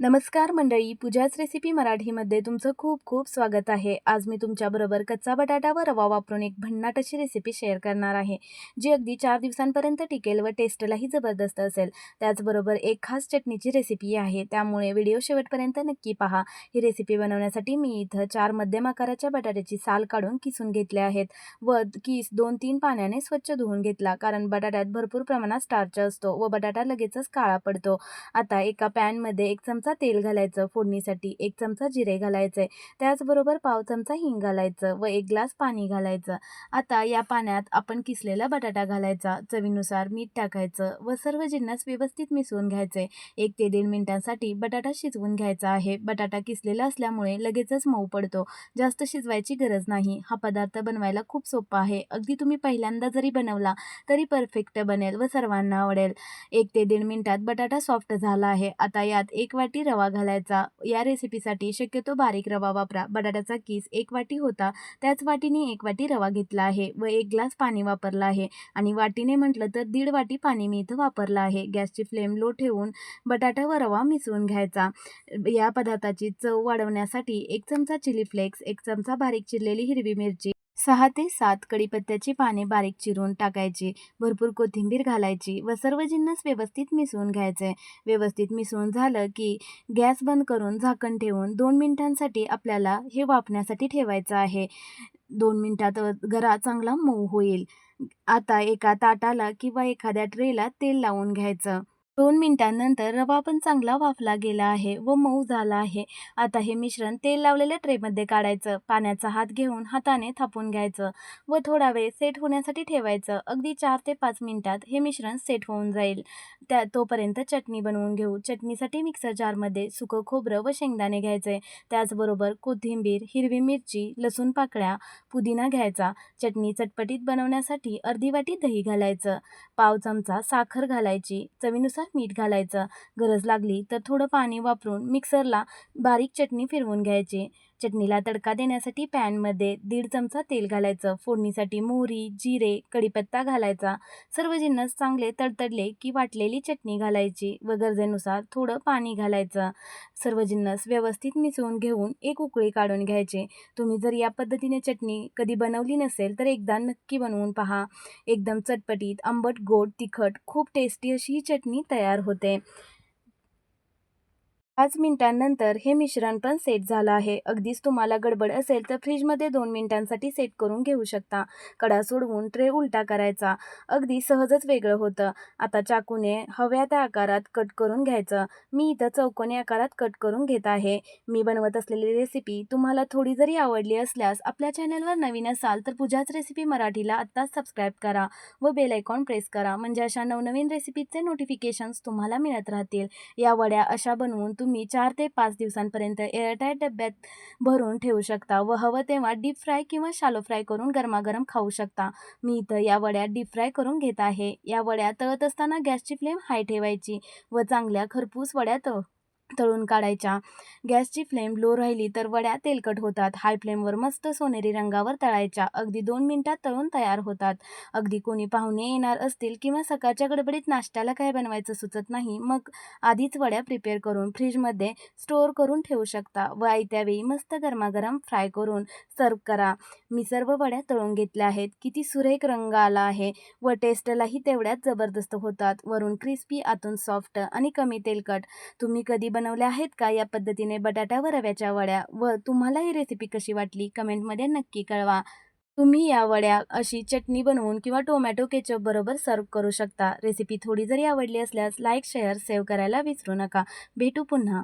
नमस्कार मंडळी, पूजाच रेसिपी मराठीमध्ये तुमचं खूप खूप स्वागत आहे। आज मी तुमच्याबरोबर कच्चा बटाटा व रवा वापरून एक भन्नाट अशी रेसिपी शेअर करणार आहे, जी अगदी 4 दिवसांपर्यंत टिकेल व टेस्टलाही जबरदस्त असेल। त्याचबरोबर एक खास चटणीची रेसिपी आहे, त्यामुळे व्हिडिओ शेवटपर्यंत नक्की पहा। ही रेसिपी बनवण्यासाठी मी इथं 4 मध्यम आकाराच्या बटाट्याची साल काढून किसून घेतले आहेत व किस 2-3 पाण्याने स्वच्छ धुवून घेतला, कारण बटाट्यात भरपूर प्रमाणात स्टार्च असतो व बटाटा लगेचच काळा पडतो। आता एका पॅनमध्ये 1 चमचा तेल घालायचं फोडणीसाठी, 1 चमचा जिरे घालायचे, त्याचबरोबर पाव चमचा हिंग घालायचं व 1 ग्लास पाणी घालायचं। आता या पाण्यात आपण किसलेला बटाटा घालायचा, चवीनुसार मीठ टाकायचं व सर्व जिन्नस व्यवस्थित मिसळून घ्यायचे। 1 ते 1.5 मिनिटांसाठी बटाटा शिजवून घ्यायचा आहे। बटाटा किसलेला असल्यामुळे लगेचच मऊ पडतो, जास्त शिजवायची गरज नाही। हा पदार्थ बनवायला खूप सोपा आहे, अगदी तुम्ही पहिल्यांदा जरी बनवला तरी परफेक्ट बनेल व सर्वांना आवडेल। 1 ते 1.5 मिनिटात बटाटा सॉफ्ट झाला आहे। आता यात 1 वाटी रवा घालायचा। या रेसिपीसाठी शक्यतो बारीक रवा वापरा। बटाट्याचा किस 1 वाटी होता, त्याच वाटीने 1 वाटी रवा घेतला आहे व 1 ग्लास पाणी वापरला आहे, आणि वाटीने म्हटलं तर 1.5 वाटी पाणी मी इथं वापरलं आहे। गॅसची फ्लेम लो ठेवून बटाटा व रवा मिसळून घ्यायचा। या पदार्थाची चव वाढवण्यासाठी 1 चमचा चिली फ्लेक्स, 1 चमचा बारीक चिरलेली हिरवी मिरची, 6 ते 7 कढीपत्त्याची पाने बारीक चिरून टाकायची, भरपूर कोथिंबीर घालायची व सर्व जिन्नस व्यवस्थित मिसळून घ्यायचे। व्यवस्थित मिसळून झालं की गॅस बंद करून झाकण ठेवून 2 मिनिटांसाठी आपल्याला हे वाफण्यासाठी ठेवायचं आहे। 2 मिनिटात गरा चांगला मऊ होईल। आता एका ताटाला किंवा एखाद्या ट्रेला तेल लावून घ्यायचं। 2 मिनिटांनंतर रवा पण चांगला वाफला गेला आहे व मऊ झाला आहे। आता हे मिश्रण तेल लावलेल्या ट्रेमध्ये काढायचं, पाण्याचा हात घेऊन हाताने थापून घ्यायचं व थोडा वेळ सेट होण्यासाठी ठेवायचं। अगदी 4 ते 5 मिनिटात हे मिश्रण सेट होऊन जाईल। तोपर्यंत चटणी बनवून घेऊ। चटणीसाठी मिक्सर जारमध्ये सुकं खोबरं व शेंगदाणे घ्यायचे, त्याचबरोबर कोथिंबीर, हिरवी मिरची, लसूण पाकळ्या, पुदिना घ्यायचा। चटणी चटपटीत बनवण्यासाठी अर्धी वाटी दही घालायचं, पाव चमचा साखर घालायची, चवीनुसार मीठ घालायचं। गरज लागली तर थोडं पाणी वापरून मिक्सरला बारीक चटणी फिरवून घ्यायची। चटणीला तडका देण्यासाठी पॅनमध्ये 1.5 चमचा तेल घालायचं, फोडणीसाठी मोहरी, जिरे, कढीपत्ता घालायचा। सर्व जिन्नस चांगले तडतडले की वाटलेली चटणी घालायची व गरजेनुसार थोडं पाणी घालायचं। सर्व जिन्नस व्यवस्थित मिसळून घेऊन एक उकळी काढून घ्यायची। तुम्ही जर या पद्धतीने चटणी कधी बनवली नसेल तर एकदा नक्की बनवून पहा। एकदम चटपटीत, आंबट, गोड, तिखट, खूप टेस्टी अशी ही चटणी तयार होते। 5 मिनिटांनंतर हे मिश्रण पण सेट झालं आहे। अगदीच तुम्हाला गडबड असेल तर फ्रीजमध्ये 2 मिनिटांसाठी सेट करून घेऊ शकता। कडा सोडवून ट्रे उलटा करायचा, अगदी सहजच वेगळं होतं। आता चाकूने हव्या त्या आकारात कट करून घ्यायचं। मी इथं चौकोनी आकारात कट करून घेत आहे। मी बनवत असलेली रेसिपी तुम्हाला थोडी जरी आवडली असल्यास आपल्या चॅनलवर नवीन असाल तर पूजाच रेसिपी मराठीला आत्ताच सबस्क्राईब करा व बेल आयकॉन प्रेस करा, म्हणजे अशा नवनवीन रेसिपीचे नोटिफिकेशन्स तुम्हाला मिळत राहतील। या वड्या अशा बनवून तुम्ही 4 ते 5 दिवसांपर्यंत एअरटाईट डब्यात भरून ठेवू शकता व हवं तेव्हा डीप फ्राय किंवा शॅलो फ्राय करून गरमागरम खाऊ शकता। मी इथं या वड्या डीप फ्राय करून घेत आहे। या वड्या तळत असताना गॅसची फ्लेम हाय ठेवायची व चांगल्या खरपूस वड्या तळून काढायच्या। गॅसची फ्लेम लो राहिली तर वड्या तेलकट होतात। हाय फ्लेमवर मस्त सोनेरी रंगावर तळायच्या, अगदी 2 मिनिटात तळून तयार होतात। अगदी कोणी पाहुणे येणार असतील किंवा सकाळच्या गडबडीत नाश्त्याला काय बनवायचं सुचत नाही, मग आधीच वड्या प्रिपेअर करून फ्रीजमध्ये स्टोअर करून ठेवू शकता व आयत्या वेळी मस्त गरमागरम फ्राय करून सर्व करा। मी सर्व वड्या तळून घेतल्या आहेत। किती सुरेख रंग आला आहे व टेस्टलाही तेवढ्याच जबरदस्त होतात। वरून क्रिस्पी, आतून सॉफ्ट आणि कमी तेलकट। तुम्ही कधी बनवल्या आहेत का या पद्धतीने बटाटा व रव्याच्या वड्या? व तुम्हाला ही रेसिपी कशी वाटली कमेंटमध्ये नक्की कळवा। तुम्ही या वड्या अशी चटणी बनवून किंवा टोमॅटो केचप बरोबर सर्व करू शकता। रेसिपी थोडी जरी आवडली असल्यास लाईक, शेअर, सेव्ह करायला विसरू नका। भेटू पुन्हा।